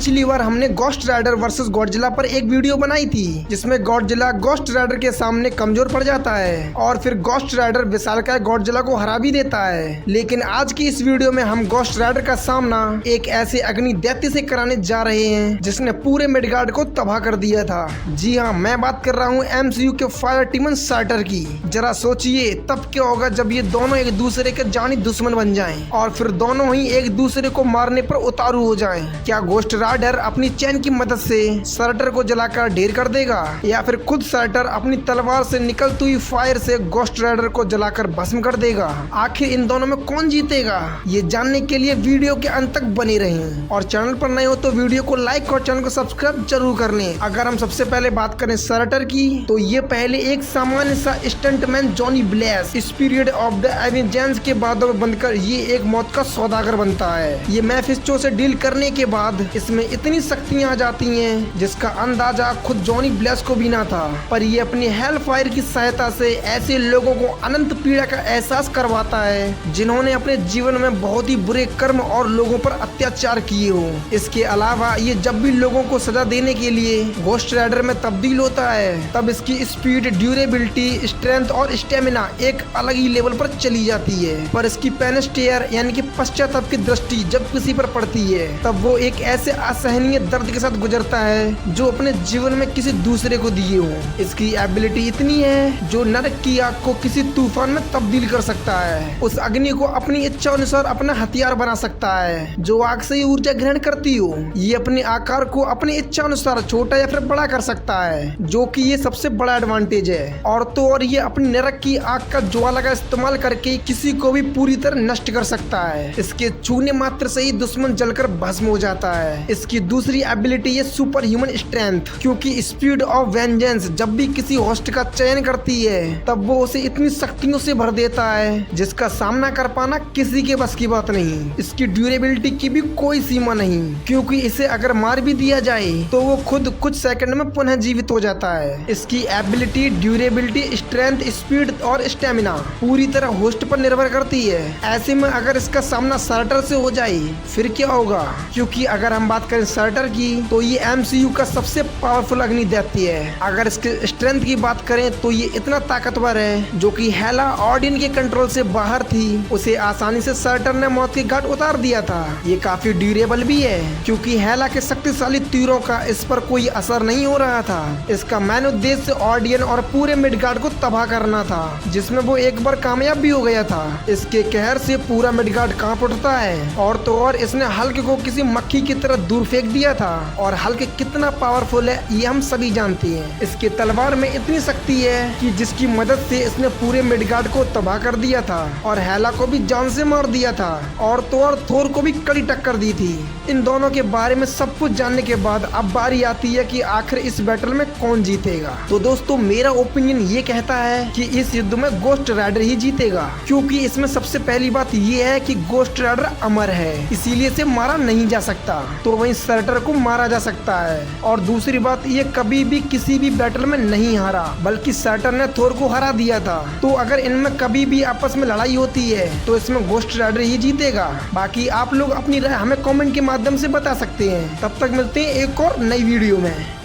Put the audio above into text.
पिछली बार हमने ghost rider versus Godzilla पर एक वीडियो बनाई थी जिसमें गॉडजिला गोस्ट राइडर के सामने कमजोर पड़ जाता है और फिर गोस्ट राइडर विशालकाय गॉडजिला को हरा भी देता है। लेकिन आज की इस वीडियो में हम गोस्ट राइडर का सामना एक ऐसे अग्नि दैत्य से कराने जा रहे हैं जिसने पूरे मिडगार्ड को तबाह कर दिया था। जी हाँ, मैं बात कर रहा हूँ एमसीयू के फायर टीमन सार्टर की। जरा सोचिए तब क्या होगा जब ये दोनों एक दूसरे के जानी दुश्मन बन जाएं और फिर दोनों ही एक दूसरे को मारने पर उतारू हो जाएं। क्या गोस्ट राइडर अपनी चैन की मदद से सार्टर को जलाकर ढेर कर देगा या फिर खुद सार्टर अपनी तलवार से निकलती हुई फायर से गोस्ट राइडर को जलाकर भस्म कर देगा? आखिर इन दोनों में कौन जीतेगा, ये जानने के लिए वीडियो के अंत तक बने रहें। और चैनल पर नए हो तो वीडियो को लाइक और चैनल को सब्सक्राइब जरूर कर लें। अगर हम सबसे पहले बात करें सार्टर की तो ये पहले एक सामान्य सा स्टंटमैन जॉनी ब्लेस इस पीरियड ऑफ द एवेंजर्स के बादों में बनकर ये एक मौत का सौदागर बनता है। ये मेफिस्टो से डील करने के बाद इसमें इतनी शक्तियां आ जाती हैं जिसका अंदाजा खुद जॉनी ब्लेस को भी ना था, पर ये अपनी हेल फायर की सहायता से ऐसे लोगों को अनंत पीड़ा का एहसास करवाता है जिन्होंने अपने जीवन में बहुत ही बुरे कर्म और लोगों पर अत्याचार किए हो। इसके अलावा ये जब भी लोगों को सजा देने के लिए गोस्ट राइडर में तब्दील होता है तब इसकी स्पीड, ड्यूरेबिलिटी, स्ट्रेंथ और स्टेमिना एक अलग ही लेवल पर चली जाती है। पर इसकी पेनिस्टेयर यानी कि पश्चाताप की दृष्टि जब किसी पर पड़ती है तब वो एक ऐसे असहनीय दर्द के साथ गुजरता है जो अपने जीवन में किसी दूसरे को दिए हो। इसकी एबिलिटी इतनी है जो नरक की आग को किसी तूफान में तब्दील कर सकता है, उस अग्नि को अपनी इच्छा अनुसार अपना हथियार बना सकता है जो आग से ही ऊर्जा ग्रहण करती हो। ये अपने आकार को अपनी इच्छा अनुसार छोटा या फिर बड़ा कर सकता है जो कि ये सबसे बड़ा एडवांटेज है। और तो और ये अपनी नरक की आग का ज्वाला का इस्तेमाल करके किसी को भी पूरी तरह नष्ट कर सकता है। इसके छूने मात्र से ही दुश्मन जलकर भस्म हो जाता है। इसकी दूसरी एबिलिटी है सुपर ह्यूमन स्ट्रेंथ, क्योंकि स्पीड ऑफ वेंजेंस जब भी किसी होस्ट का चयन करती है तब वो उसे इतनी शक्तियों से भर देता है जिसका सामना कर पाना किसी के बस की बात नहीं। इसकी ड्यूरेबिलिटी की भी कोई सीमा नहीं, क्योंकि इसे अगर मार भी दिया जाए तो वो खुद कुछ सेकंड में पुनः जीवित हो जाता है। इसकी एबिलिटी, ड्यूरेबिलिटी, स्ट्रेंथ, स्पीड और स्टेमिना पूरी तरह होस्ट पर निर्भर करती है। ऐसे में अगर इसका सामना सार्टर से हो जाए फिर क्या होगा? क्योंकि अगर हम बात करें सार्टर की तो ये एमसीयू का सबसे पावरफुल अग्नि दैत्य है। अगर इसके स्ट्रेंथ की बात करें तो ये इतना ताकतवर है जो कि हेला ऑडियन के कंट्रोल से बाहर थी, उसे आसानी से सार्टर ने मौत के घाट उतार दिया था। ये काफी ड्यूरेबल भी है क्योंकि हेला के शक्तिशाली तीरों का इस पर कोई असर नहीं हो रहा था। इसका मेन उद्देश्य ऑडियन और पूरे मिडगार्ड को तबाह करना था, जिसमें वो एक बार कामयाब भी हो गया था। इसके कहर से पूरा मिडगार्ड कांप उठता है। और तो और इसने हल्क को किसी मक्खी की तरह दूर फेंक दिया था। और हल्क कितना पावरफुल है ये हम सभी जानते हैं। इसके तलवार में इतनी शक्ति है कि जिसकी मदद से इसने पूरे मिडगार्ड को तबाह कर दिया था और हेला को भी जान से मार दिया था। और तो और थोर को भी कड़ी टक्कर दी थी। इन दोनों के बारे में सब कुछ जानने के बाद अब बारी आती है कि आखिर इस बैटल में कौन जीतेगा। तो दोस्तों, मेरा ओपिनियन ये कहता है कि इस युद्ध में गोस्ट राइडर ही जीतेगा, क्योंकि इसमें सबसे पहली बात ये है कि गोस्ट राइडर अमर है, इसीलिए इसे मारा नहीं जा सकता। तो वहीं सार्टर को मारा जा सकता है। और दूसरी बात, ये कभी भी किसी भी बैटल में नहीं हारा, बल्कि सार्टर ने थोर को हरा दिया था। तो अगर इनमें कभी भी आपस में लड़ाई होती है तो इसमें गोस्ट राइडर ही जीतेगा। बाकी आप लोग अपनी राय हमें कमेंट के माध्यम से बता सकते हैं। तब तक मिलते हैं एक और नई वीडियो में।